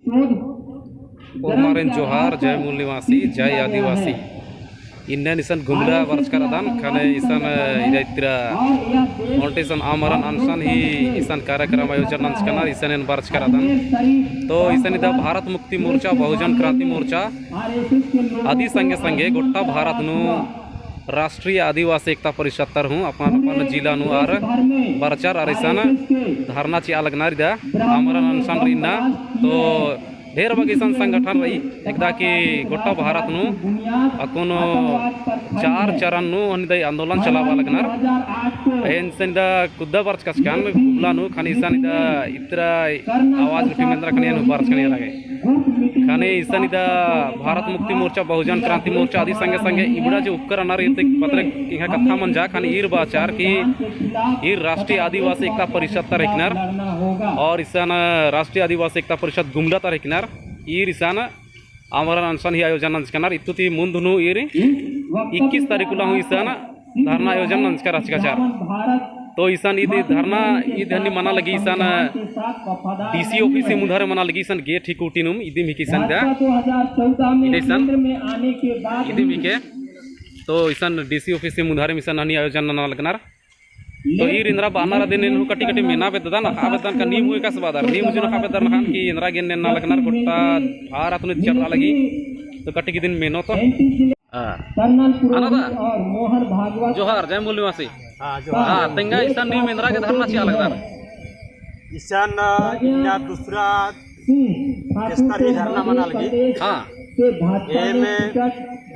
उर्मारेन जोहार जय मूल निवासी जय आदिवासी इन्हें इसन घुमला वर्ष करादान खाने इसन इधर ओंटे इसन आमरण अनशन ही इसन कार्यक्रम आयोजन अंशकना इसन इन वर्ष करादान तो इसन इधर भारत मुक्ति मोर्चा बहुजन क्रांति मोर्चा आदि संगे संगे गोट्टा भारत नु राष्ट्रीय आदिवासी एकता परिषद तर हूँ अपन जिला नु आर बरचार और इसन धरना ची अलगनार इधर आमरण अनशन रीना तो ढेर बगीसन संगठन रही एकदा कि गोटा भारत नु अकोन 4 चरण नु अनिदय आंदोलन चलावा लगनार एनसन द कुद्दा वर्ष कसकान गुबला नु खानी सन द इतरा आवाज टिमेंद्र खनिया नु वर्ष खनिया लगे खाने इसन द भारत मुक्ति मोर्चा बहुजन क्रांति मोर्चा आदि संगे संगे इबड़ा जो उपकरण इते पत्र इहा कथा मन जा खानी ईर बाचार की ईर राष्ट्रीय आदिवासी एकता परिषद तर एकनार और इसन राष्ट्रीय आदिवासी एकता परिषद गुमडा तर एकनार ईर इसान आमरण अनशन ही आयोजन अंशकनार इतुति मुंदनु ईर 21 तारीख ला इसान धरना आयोजन अंशकर राजकाचार तो इसान इदि धरना इधनि मना लगी इसान डीसी ऑफिस मुधारे मना लगी इसान गेट ही कुटिनुम इदि मिकी सन दा इदेसन इदि मिके तो इसान डीसी ऑफिस मुधारे मिसन हनी आयोजन ना लगनार तो ईर इंद्रा बानारा दिन इनु कटी कटी मेना बेददान आबेदन का नीम हुई का सबादार नीम जुना आबेदन खान की इंद्रा गेन ना लगनार गोटा भारत नु चला लगी तो कटी के दिन मेनो तो अनादा जोहार जय मूल निवासी हां तेंगा ईसान नीम इंद्रा के धरना ची लगदार ईशान या दूसरा स्तर ही धरना मना लगी हां ए में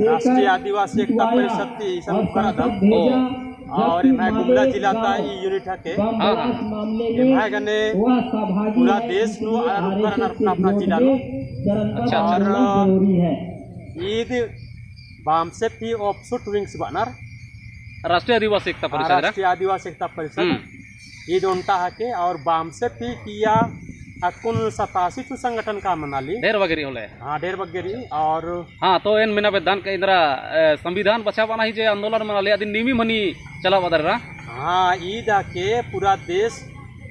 राष्ट्रीय आदिवासी एकता परिषद की ईशान करा था और मैं गुमला जिला का यूनिट है के मैं गने पूरा देश नु अपना जिला नु अच्छा और ईद बामसे पी ऑफसुट विंग्स बानर राष्ट्रीय आदिवासी एकता परिषद ईद उनता है के और बामसे पी किया अकुन 87 चु संगठन का मनाली ढेर वगैरह होले हां ढेर वगैरह और हां तो एन मेना वेदान का इंद्रा संविधान बचावाना ही जे आंदोलन मनाले आदि निमी मनी चला बदररा हां ईद के पूरा देश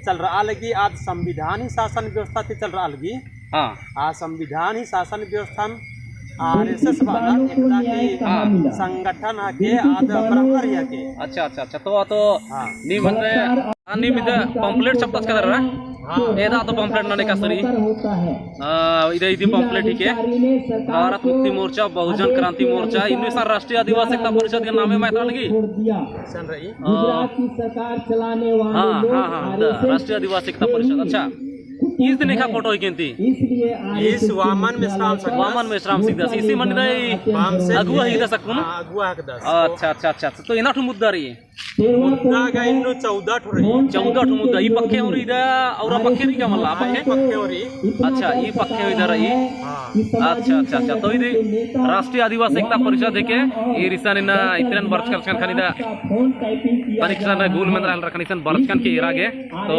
चल रहा लगी आज संविधान ही शासन व्यवस्था थी चल रहा लगी हां आज संविधान ही शासन व्यवस्था आरएसएस वाला एकता की संगठन के आज बराबर है के अच्छा अच्छा अच्छा तो नी म्हणजे नी मिद पंपलेट छपतात का दररा एदा तो पंपलेट नने का सरी इधर इधर पंपलेट ही के भारत मुक्ति मोर्चा बहुजन क्रांति मोर्चा इनमें सार राष्ट्रीय आदिवासी एकता परिषद के नामे में लगी सन रही गुजरात की सरकार चलाने वाले हां राष्ट्रीय आदिवासी एकता परिषद अच्छा इस दिन का फोटो केंती इस वामन मेश्राम सिंह दास इसी मन दई अगुआ ही दस कुन अगुआ के दस अच्छा अच्छा अच्छा तो इना ठु मुद्दा रही मुद्दा का इन्नो 14 ठो रही 14 ठु मुद्दा ई पक्के और इदा और पक्के नहीं क्या मल्ला पक्के और अच्छा ई पक्के इधर रही अच्छा अच्छा अच्छा तो इदि राष्ट्रीय आदिवासी एकता परिषद के ई रिसन इना इतरन वर्ष करछन खनिदा परीक्षण गोल मंत्र हल रखन इसन वर्ष कन के इरागे तो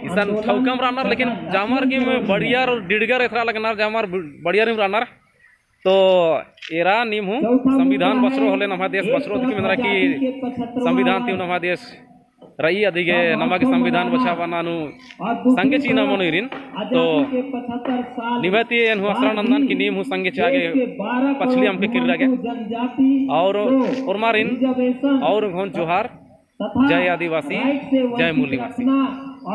इसन ठौकम रानर लेकिन जामर की बढ़िया डिडगर एथरा लगनार जामर बढ़िया निम रानर तो एरा नीम हूँ संविधान बसरो होले नमा देश बसरो दिखी मेरा कि संविधान तीन नमा देश रही अधिके नमा के संविधान बचावाना नु संगे चीना मनोरिन तो निवती एन हुआ नंदन की नीम हूँ संगे चागे पछली हम के किर लगे और उर्मारिन और घोन जोहार जय आदिवासी जय मूल निवासी।